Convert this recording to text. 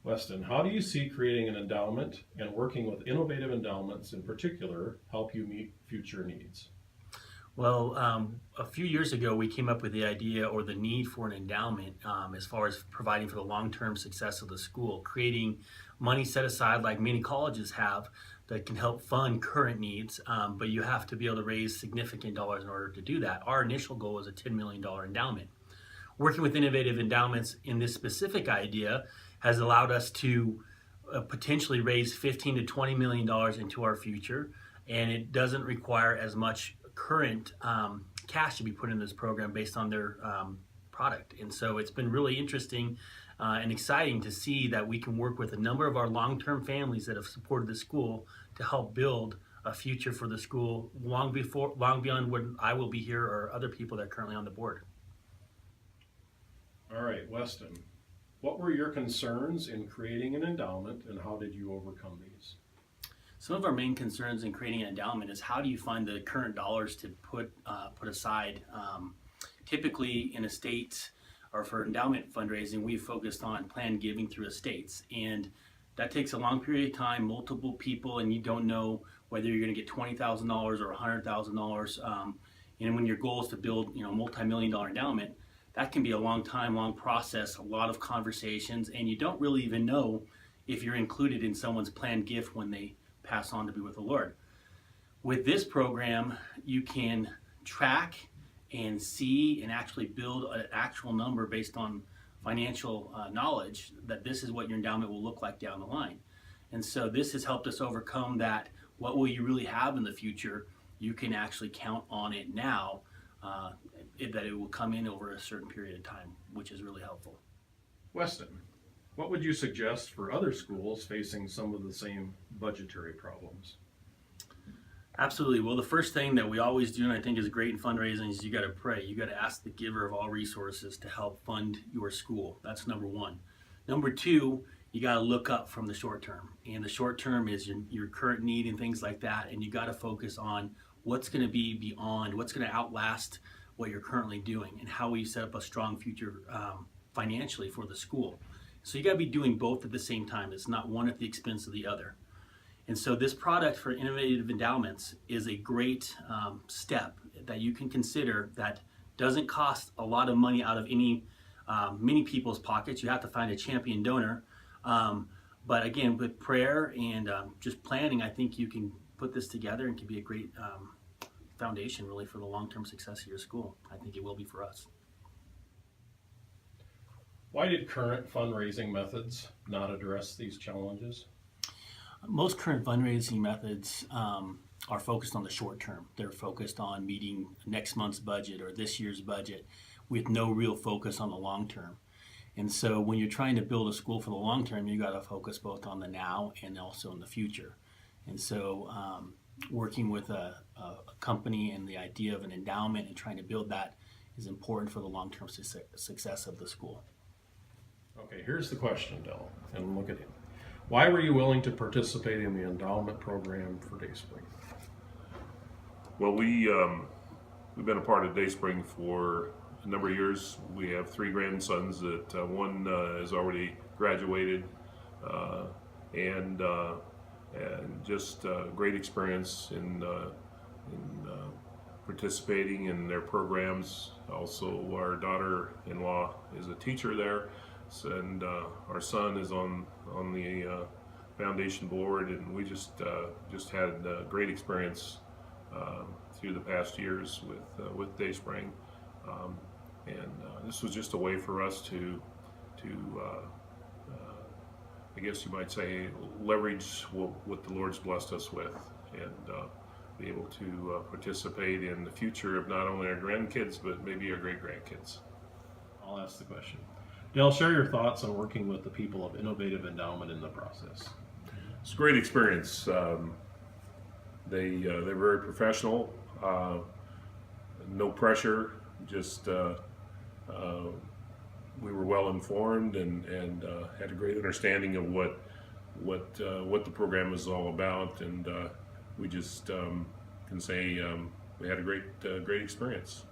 Weston, how do you see creating an endowment and working with innovative endowments in particular help you meet future needs? Well, a few years ago, we came up with the idea or the need for an endowment as far as providing for the long-term success of the school, creating money set aside like many colleges have that can help fund current needs, but you have to be able to raise significant dollars in order to do that. Our initial goal was a $10 million endowment. Working with innovative endowments in this specific idea has allowed us to potentially raise $15 to $20 million into our future, and it doesn't require as much current cash to be put in this program based on their product. And so it's been really interesting and exciting to see that we can work with a number of our long-term families that have supported the school to help build a future for the school long beyond when I will be here or other people that are currently on the board. All right, Weston, what were your concerns in creating an endowment and how did you overcome these? Some of our main concerns in creating an endowment is how do you find the current dollars to put aside. Typically in estates or for endowment fundraising, we've focused on planned giving through estates, and that takes a long period of time, multiple people, and you don't know whether you're going to get $20,000 or $100,000. And when your goal is to build, a multi-million-dollar endowment, that can be a long time, long process, a lot of conversations, and you don't really even know if you're included in someone's planned gift when they pass on to be with the Lord. With this program, you can track and see and actually build an actual number based on financial knowledge that this is what your endowment will look like down the line. And so this has helped us overcome that. What will you really have in the future? You can actually count on it now, that it will come in over a certain period of time, which is really helpful. Weston, what would you suggest for other schools facing some of the same budgetary problems? Absolutely. Well, the first thing that we always do, and I think is great in fundraising, is you got to pray. You got to ask the giver of all resources to help fund your school. That's number one. Number two, you got to look up from the short term. And the short term is your current need and things like that. And you got to focus on what's going to be beyond, what's going to outlast what you're currently doing, and how we set up a strong future financially for the school. So you got to be doing both at the same time. It's not one at the expense of the other. And so this product for innovative endowments is a great step that you can consider that doesn't cost a lot of money out of many people's pockets. You have to find a champion donor. But again, with prayer and just planning, I think you can put this together and can be a great foundation really for the long-term success of your school. I think it will be for us. Why did current fundraising methods not address these challenges? Most current fundraising methods are focused on the short term. They're focused on meeting next month's budget or this year's budget with no real focus on the long term. And so when you're trying to build a school for the long term, you got to focus both on the now and also in the future. And so working with a company and the idea of an endowment and trying to build that is important for the long-term success of the school. Okay, here's the question, Del, and look at him. Why were you willing to participate in the endowment program for Dayspring? Well, we've been a part of Dayspring for a number of years. We have three grandsons that one has already graduated, and just great experience in participating in their programs. Also, our daughter-in-law is a teacher there, and our son is on the foundation board, and we just had a great experience through the past years with Dayspring, and this was just a way for us to I guess you might say leverage what the Lord's blessed us with, and be able to participate in the future of not only our grandkids but maybe our great-grandkids. I'll ask the question. Dale, share your thoughts on working with the people of Innovative Endowment in the process. It's a great experience. They're very professional, no pressure, just we were well informed and had a great understanding of what the program is all about, and we just can say we had a great experience.